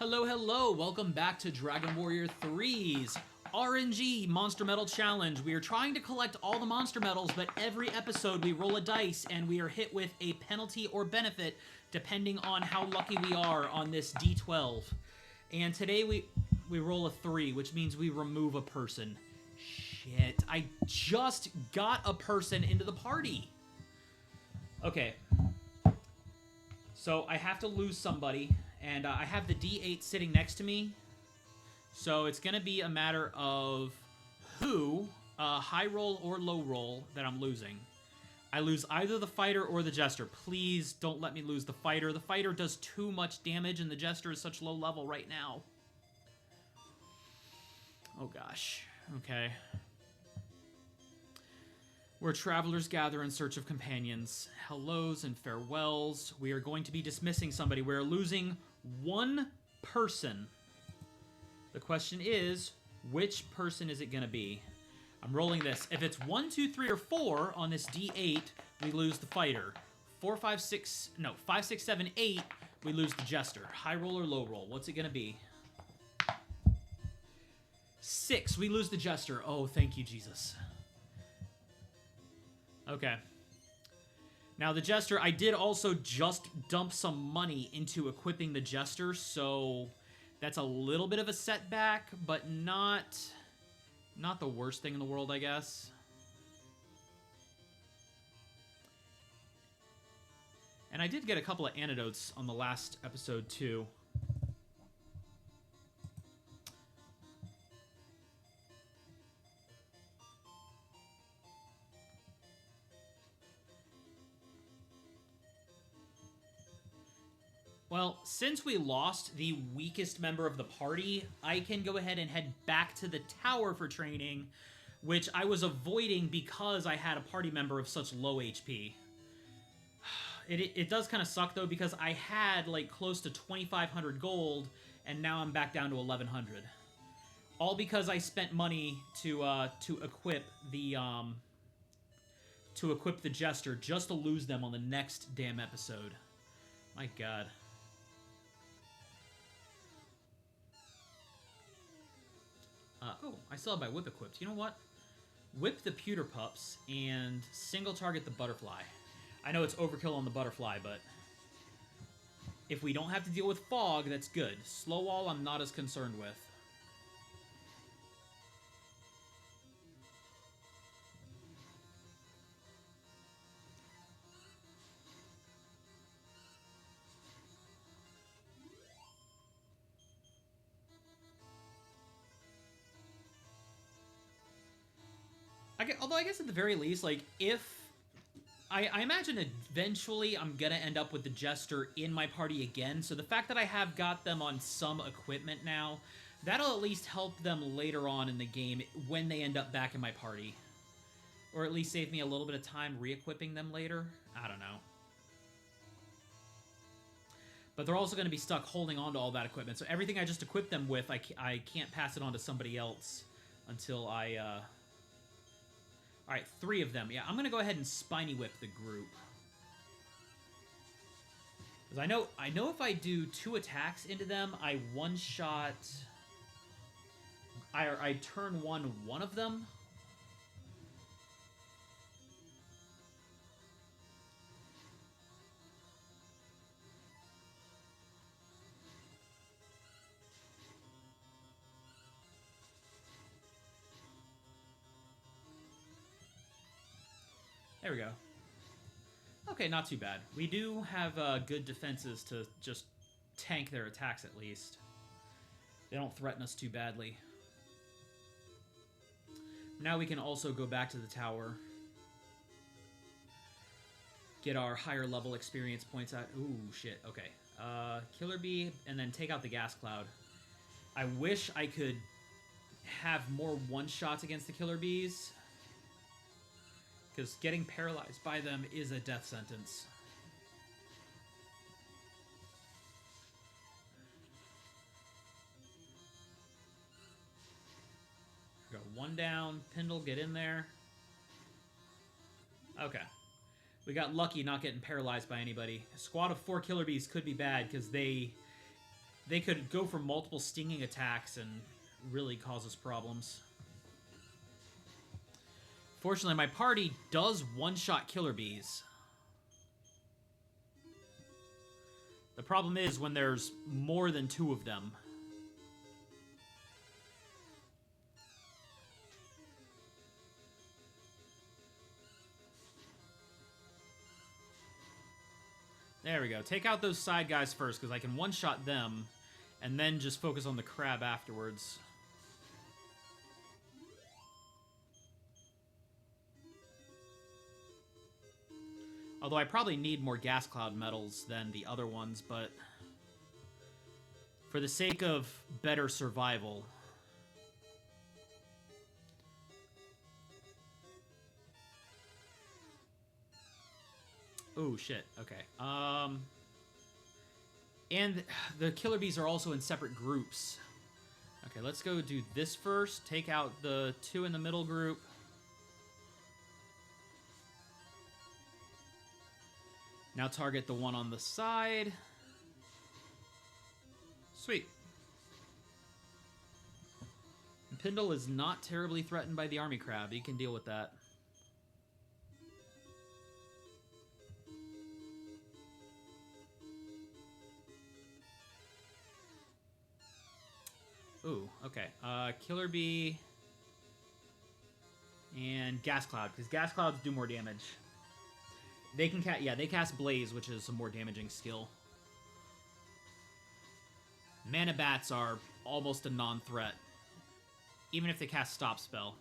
Hello, hello! Welcome back to Dragon Warrior 3's RNG Monster Medal Challenge. We are trying to collect all the monster medals, but every episode we roll a dice and we are hit with a penalty or benefit depending on how lucky we are on this D12. And today we roll a 3, which means we remove a person. Shit, I just got a person into the party. Okay. So I have to lose somebody. And I have the D8 sitting next to me. So it's going to be a matter of who, high roll or low roll, that I'm losing. I lose either the fighter or the jester. Please don't let me lose the fighter. The fighter does too much damage and the jester is such low level right now. Oh gosh. Okay. Where travelers gather in search of companions. Hellos and farewells. We are going to be dismissing somebody. We're losing one person. The question is, which person is it going to be? I'm rolling this. If it's 1, 2, 3, or 4 on this D8, we lose the fighter. 5, 6, 7, 8, we lose the jester. High roll or low roll? What's it going to be? 6, we lose the jester. Oh, thank you, Jesus. Okay. Now, the Jester, I did also just dump some money into equipping the Jester, so that's a little bit of a setback, but not the worst thing in the world, I guess. And I did get a couple of antidotes on the last episode, too. Well, since we lost the weakest member of the party, I can go ahead and head back to the tower for training, which I was avoiding because I had a party member of such low HP. It does kind of suck, though, because I had, like, close to 2,500 gold, and now I'm back down to 1,100. All because I spent money to equip the Jester, just to lose them on the next damn episode. My God. Oh, I still have my whip equipped. You know what? Whip the pewter pups and single target the butterfly. I know it's overkill on the butterfly, but if we don't have to deal with fog, that's good. Slow wall, I'm not as concerned with. Although I guess at the very least, like, if... I imagine eventually I'm gonna end up with the Jester in my party again, so the fact that I have got them on some equipment now, that'll at least help them later on in the game when they end up back in my party. Or at least save me a little bit of time re-equipping them later. I don't know. But they're also going to be stuck holding on to all that equipment, so everything I just equipped them with, I can't pass it on to somebody else until I... Alright, 3 of them. Yeah, I'm going to go ahead and Spiny Whip the group. Because I know if I do 2 attacks into them, I one-shot... I turn one of them. There we go. Okay, not too bad. We do have good defenses to just tank their attacks, at least. They don't threaten us too badly. Now we can also go back to the tower. Get our higher level experience points out. Ooh, shit. Okay. Killer Bee, and then take out the gas cloud. I wish I could have more one-shots against the Killer Bees, because getting paralyzed by them is a death sentence. Go 1 down. Pindle, get in there. Okay. We got lucky not getting paralyzed by anybody. A squad of 4 Killer Bees could be bad, because they They could go for multiple stinging attacks and really cause us problems. Fortunately, my party does one-shot killer bees. The problem is when there's more than 2 of them. There we go. Take out those side guys first, because I can one-shot them, and then just focus on the crab afterwards. Although I probably need more gas cloud metals than the other ones, but for the sake of better survival. Oh, shit. Okay. And the killer bees are also in separate groups. Okay, let's go do this first. Take out the 2 in the middle group. Now target the 1 on the side. Sweet. And Pindle is not terribly threatened by the army crab. He can deal with that. Ooh, okay. Killer Bee and Gas Cloud, because Gas Clouds do more damage. They can cast, yeah, they cast Blaze, which is a more damaging skill. Mana Bats are almost a non-threat, even if they cast Stop Spell.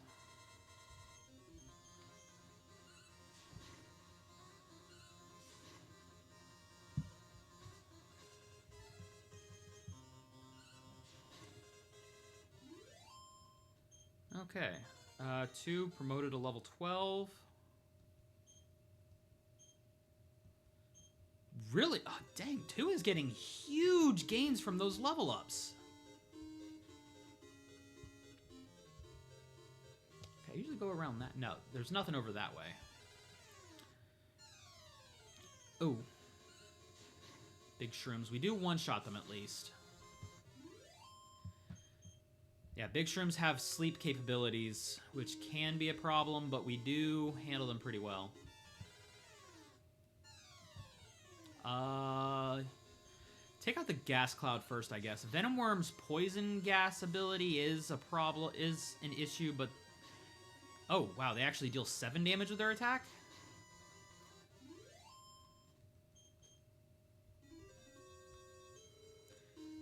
Okay. 2 promoted to level 12. Really? Oh, dang. 2 is getting huge gains from those level ups. Okay, I usually go around that. No, there's nothing over that way. Oh. Big shrooms. We do one-shot them at least. Yeah, big shrooms have sleep capabilities, which can be a problem, but we do handle them pretty well. Take out the gas cloud first, I guess. Venom Worm's poison gas ability is a problem, is an issue, but... Oh, wow, they actually deal 7 damage with their attack?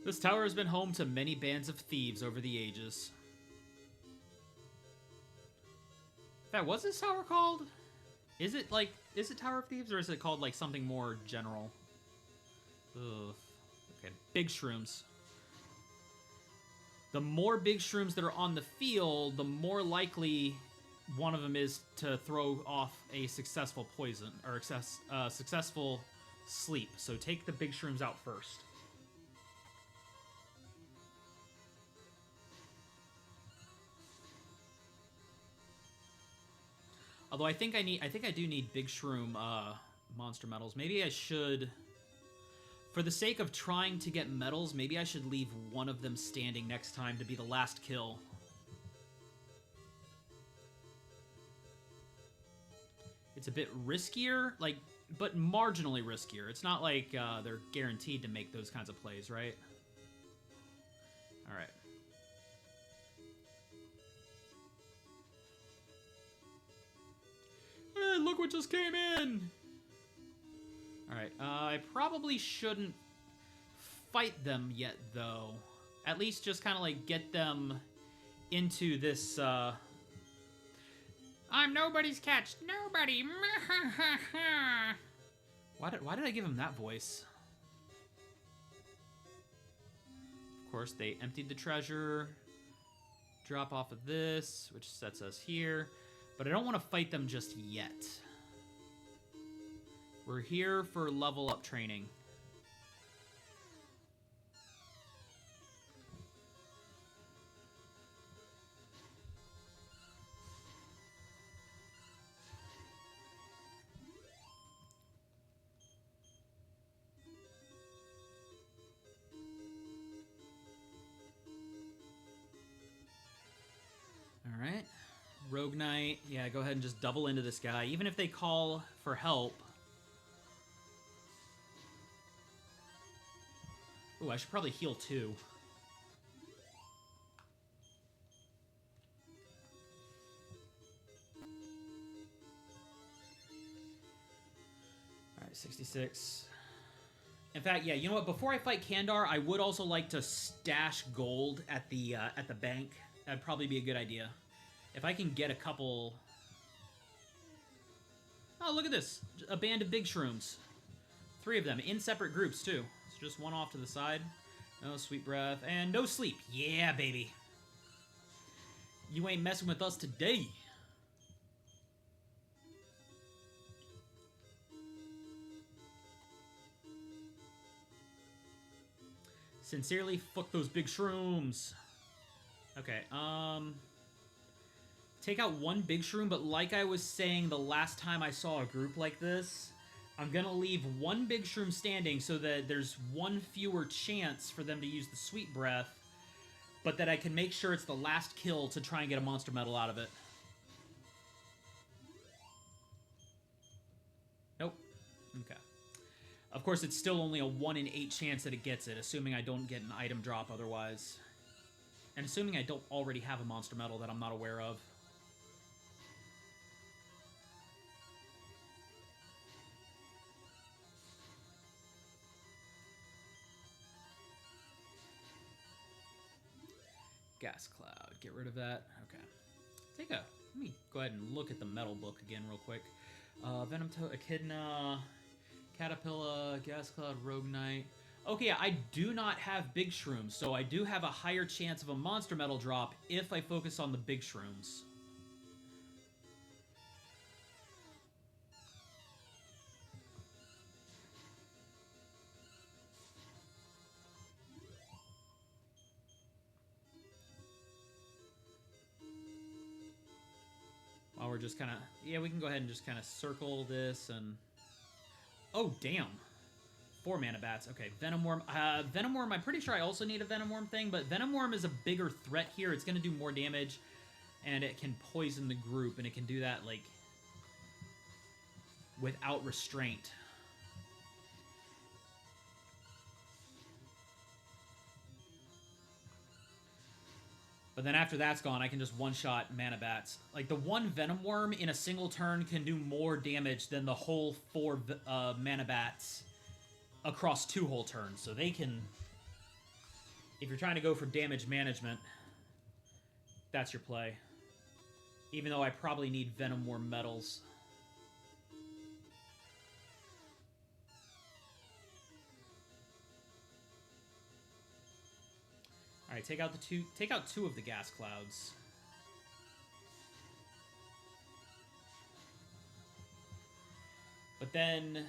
This tower has been home to many bands of thieves over the ages. In fact, what's this tower called? Is it Tower of Thieves, or is it called like something more general? Ugh. Okay, big shrooms. The more big shrooms that are on the field, the more likely one of them is to throw off a successful poison, or successful sleep. So take the big shrooms out first. Although I think I do need big shroom monster metals. Maybe I should, for the sake of trying to get metals, maybe I should leave one of them standing next time to be the last kill. It's a bit riskier, like, but marginally riskier. It's not like they're guaranteed to make those kinds of plays, right? All right. Hey, look what just came in! Alright, I probably shouldn't fight them yet, though. At least just kind of, like, get them into this, I'm nobody's catch! Nobody! Why did I give him that voice? Of course, they emptied the treasure. Drop off of this, which sets us here. But I don't want to fight them just yet. We're here for level up training. Rogue Knight. Yeah, go ahead and just double into this guy. Even if they call for help. Ooh, I should probably heal too. Alright, 66. In fact, yeah, you know what? Before I fight Kandar, I would also like to stash gold at the bank. That'd probably be a good idea. If I can get a couple... Oh, look at this. A band of big shrooms. 3 of them, in separate groups, too. It's just one off to the side. No sweet breath. And no sleep. Yeah, baby. You ain't messing with us today. Sincerely, fuck those big shrooms. Okay, take out 1 big shroom, but like I was saying the last time I saw a group like this, I'm gonna leave 1 big shroom standing so that there's 1 fewer chance for them to use the sweet breath, but that I can make sure it's the last kill to try and get a monster medal out of it. Nope. Okay. Of course, it's still only a 1 in 8 chance that it gets it, assuming I don't get an item drop otherwise. And assuming I don't already have a monster medal that I'm not aware of. Gas cloud. Get rid of that. Okay. Let me go ahead and look at the metal book again real quick. Venom Echidna, Caterpillar, Gas Cloud, Rogue Knight. Okay, yeah, I do not have big shrooms, so I do have a higher chance of a monster medal drop if I focus on the big shrooms. While we're just kind of... Yeah, we can go ahead and just kind of circle this and... Oh, damn. 4 mana bats. Okay, Venom Worm. Venom Worm, I'm pretty sure I also need a Venom Worm thing, but Venom Worm is a bigger threat here. It's going to do more damage, and it can poison the group, and it can do that, like, without restraint. But then after that's gone, I can just one-shot Mana Bats. Like, the 1 Venom Worm in a single turn can do more damage than the whole 4 Mana Bats across 2 whole turns. So they can... If you're trying to go for damage management, that's your play. Even though I probably need Venom Worm medals. All right, take out 2 of the gas clouds. But then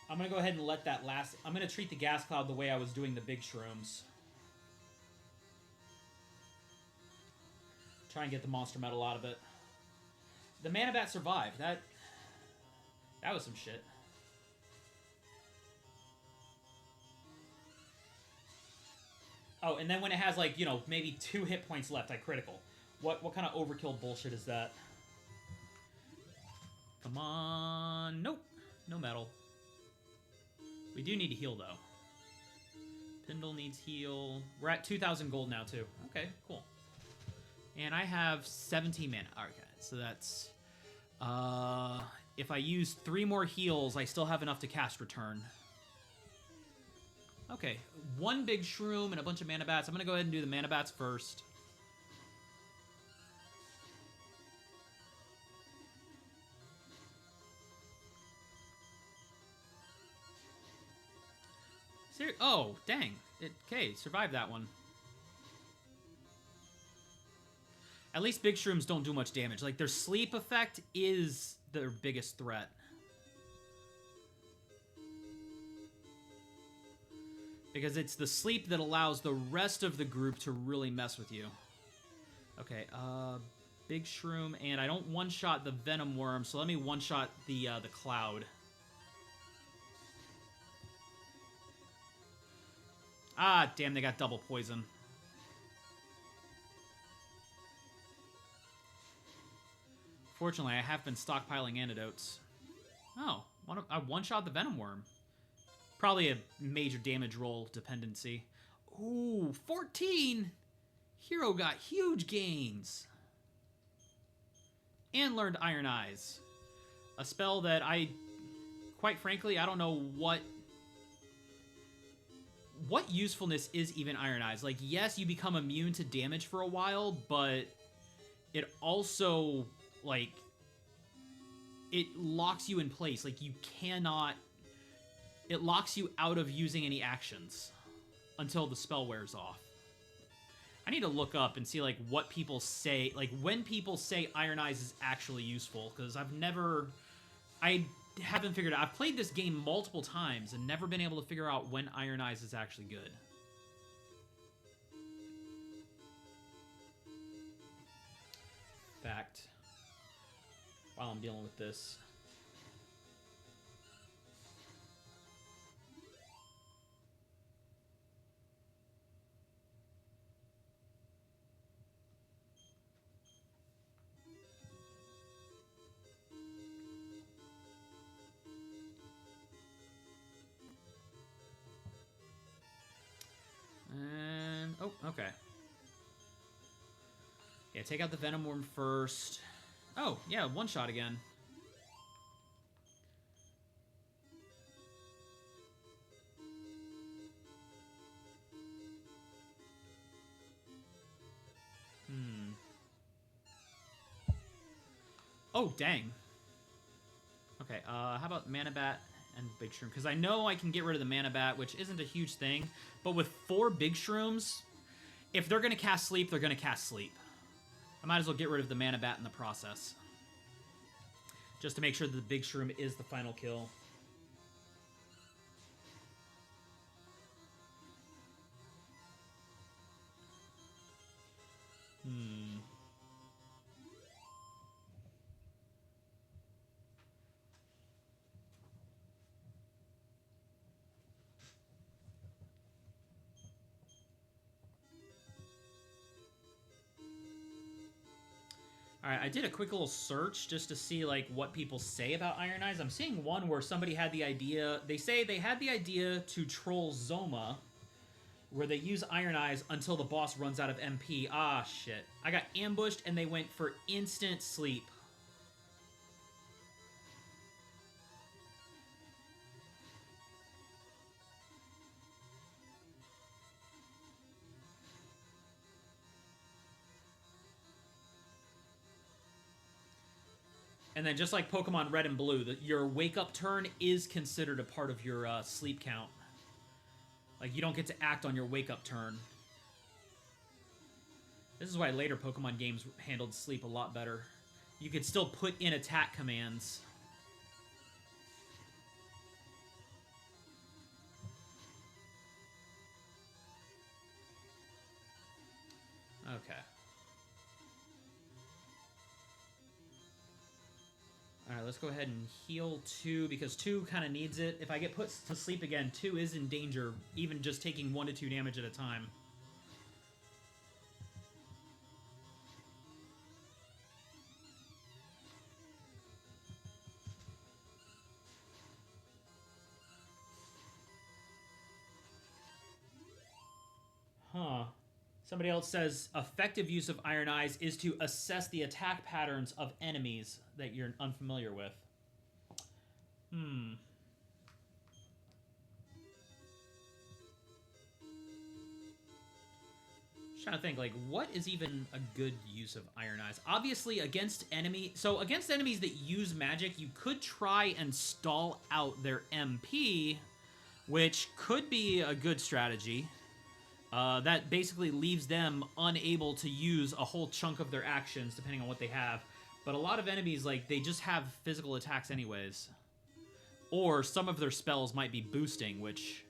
I'm going to go ahead and let that last... I'm going to treat the gas cloud the way I was doing the big shrooms. Try and get the monster medal out of it. The Mana Bat survived. That was some shit. Oh, and then when it has, like, you know, maybe 2 hit points left, I critical. What kind of overkill bullshit is that? Come on. Nope. No medal. We do need to heal, though. Pindle needs heal. We're at 2,000 gold now, too. Okay, cool. And I have 17 mana. Okay, so that's... if I use 3 more heals, I still have enough to cast Return. Okay, 1 big shroom and a bunch of Mana Bats. I'm going to go ahead and do the Mana Bats first. Oh, dang. Okay, survived that one. At least big shrooms don't do much damage. Like, their sleep effect is their biggest threat. Because it's the sleep that allows the rest of the group to really mess with you. Okay, big shroom, and I don't one-shot the Venom Worm, so let me one-shot the Cloud. Ah, damn, they got double poison. Fortunately, I have been stockpiling antidotes. Oh, I one-shot the Venom Worm. Probably a major damage roll dependency. Ooh, 14! Hero got huge gains. And learned Iron Eyes. A spell that quite frankly, I don't know what usefulness is even Iron Eyes. Like, yes, you become immune to damage for a while, but it also, like, it locks you in place. Like, you cannot... It locks you out of using any actions until the spell wears off. I need to look up and see, like, what people say, like, when people say Iron Eyes is actually useful, because I haven't figured out. I've played this game multiple times and never been able to figure out when Iron Eyes is actually good. Fact. While I'm dealing with this. And... oh, okay. Yeah, take out the Venom Worm first. Oh, yeah, one shot again. Oh, dang. Okay, how about Mana Bat and Big Shroom? Because I know I can get rid of the Mana Bat, which isn't a huge thing. But with 4 Big Shrooms, if they're going to cast Sleep, they're going to cast Sleep. I might as well get rid of the Mana Bat in the process. Just to make sure that the Big Shroom is the final kill. Alright, I did a quick little search just to see, like, what people say about Iron Eyes. I'm seeing one where somebody had the idea... They say they had the idea to troll Zoma, where they use Iron Eyes until the boss runs out of MP. Ah, shit. I got ambushed, and they went for instant sleep. And then just like Pokemon Red and Blue, your wake-up turn is considered a part of your sleep count. Like, you don't get to act on your wake-up turn. This is why later Pokemon games handled sleep a lot better. You could still put in attack commands. Okay. Alright, let's go ahead and heal 2, because 2 kind of needs it. If I get put to sleep again, 2 is in danger, even just taking 1 to 2 damage at a time. Huh. Somebody else says, effective use of Iron Eyes is to assess the attack patterns of enemies that you're unfamiliar with. I'm trying to think, like, what is even a good use of Iron Eyes? Obviously, against enemies that use magic, you could try and stall out their MP, which could be a good strategy. That basically leaves them unable to use a whole chunk of their actions, depending on what they have. But a lot of enemies, like, they just have physical attacks anyways. Or some of their spells might be boosting, which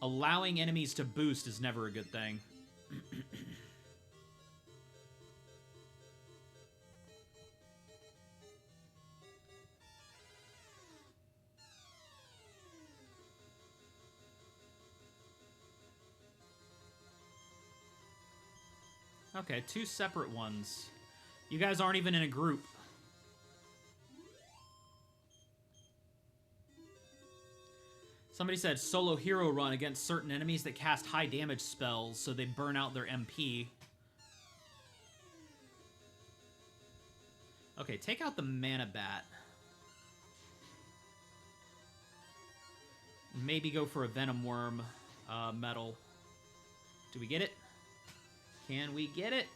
allowing enemies to boost is never a good thing. Okay, 2 separate ones. You guys aren't even in a group. Somebody said solo hero run against certain enemies that cast high damage spells, so they burn out their MP. Okay, take out the mana bat. Maybe go for a Venom Worm metal. Do we get it? Can we get it?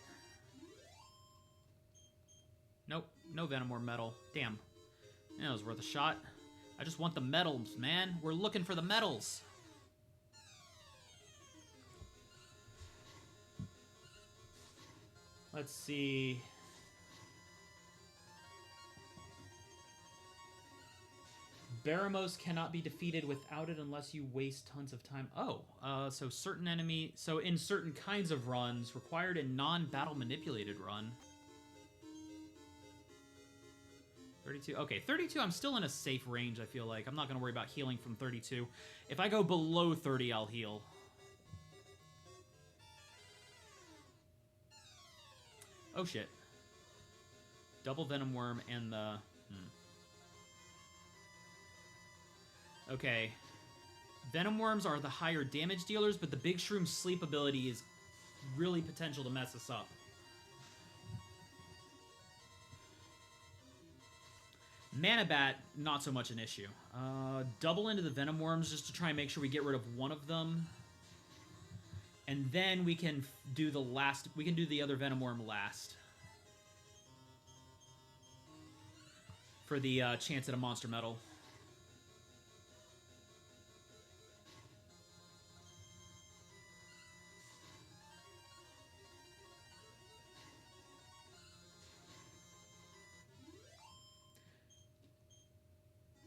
Nope, no Venom Worm metal. Damn. That was worth a shot. I just want the medals, man. We're looking for the medals. Let's see. Baramos cannot be defeated without it unless you waste tons of time. Oh, so certain enemy... So in certain kinds of runs, required in non-battle manipulated run. 32. Okay, 32, I'm still in a safe range, I feel like. I'm not going to worry about healing from 32. If I go below 30, I'll heal. Oh, shit. Double Venom Worm and the... Okay. Venom Worms are the higher damage dealers, but the Big Shroom's sleep ability is really potential to mess us up. Mana Bat, not so much an issue. Double into the Venom Worms just to try and make sure we get rid of one of them. And then we can do the last... We can do the other Venom Worm last. For the chance at a monster medal.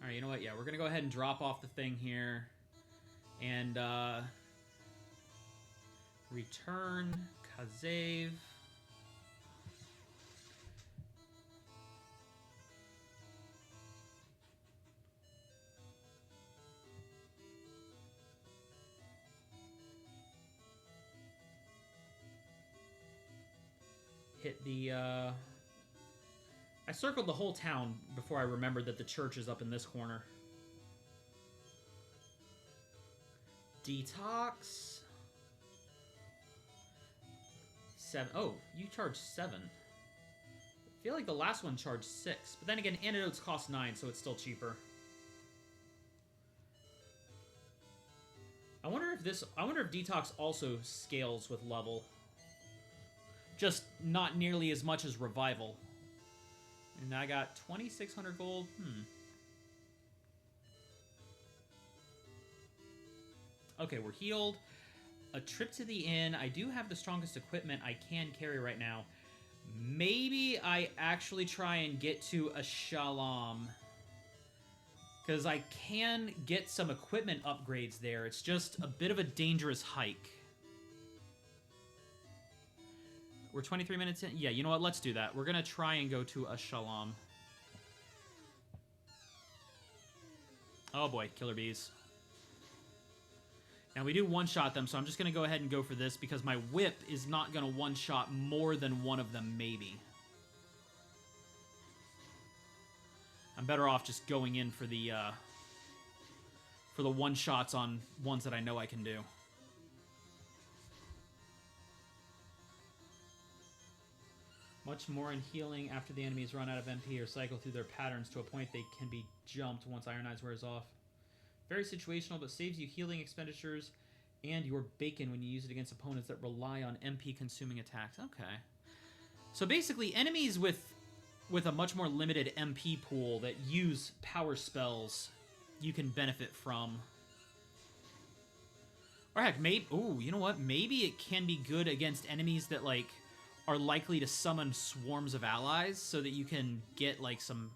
Alright, you know what? Yeah, we're going to go ahead and drop off the thing here. And, return Kazev. Hit the, I circled the whole town before I remembered that the church is up in this corner. Detox. 7. Oh, you charge 7. I feel like the last one charged 6. But then again, antidotes cost 9, so it's still cheaper. I wonder if Detox also scales with level. Just not nearly as much as Revival. And I got 2,600 gold. Okay, we're healed. A trip to the inn. I do have the strongest equipment I can carry right now. Maybe I actually try and get to a Shalom. Because I can get some equipment upgrades there. It's just a bit of a dangerous hike. We're 23 minutes in. Yeah, you know what? Let's do that. We're going to try and go to a Shalom. Oh boy, killer bees. Now we do one-shot them, so I'm just going to go ahead and go for this because my whip is not going to one-shot more than one of them, maybe. I'm better off just going in for the one-shots on ones that I know I can do. Much more in healing after the enemies run out of MP or cycle through their patterns to a point they can be jumped once Iron Eyes wears off. Very situational, but saves you healing expenditures and your bacon when you use it against opponents that rely on MP-consuming attacks. Okay. So basically, enemies with a much more limited MP pool that use power spells, you can benefit from. Or heck, maybe... Ooh, you know what? Maybe it can be good against enemies that, like, are likely to summon swarms of allies so that you can get, like, some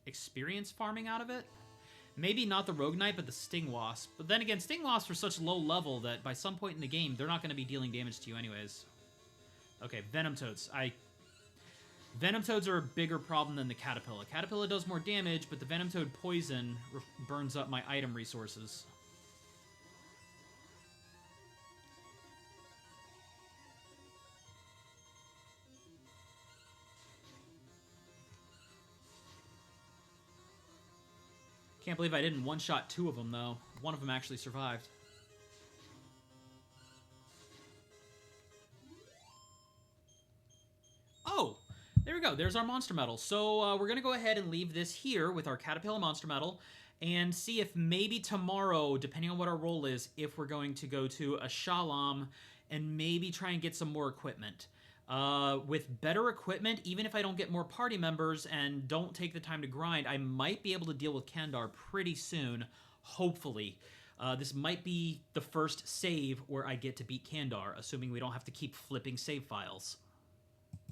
experience farming out of it. Maybe not the Rogue Knight, but the Sting Wasp. But then again, Sting Wasps are such low level that by some point in the game, they're not going to be dealing damage to you anyways. Okay, Venom Toads. Venom Toads are a bigger problem than the Caterpillar. Caterpillar does more damage, but the Venom Toad poison burns up my item resources. Can't believe I didn't one-shot 2 of them, though. One of them actually survived. Oh, there we go. There's our monster medal. So we're going to go ahead and leave this here with our Caterpillar monster medal and see if maybe tomorrow, depending on what our role is, if we're going to go to a Shalom and maybe try and get some more equipment. With better equipment, even if I don't get more party members and don't take the time to grind, I might be able to deal with Kandar pretty soon, hopefully. This might be the first save where I get to beat Kandar, assuming we don't have to keep flipping save files.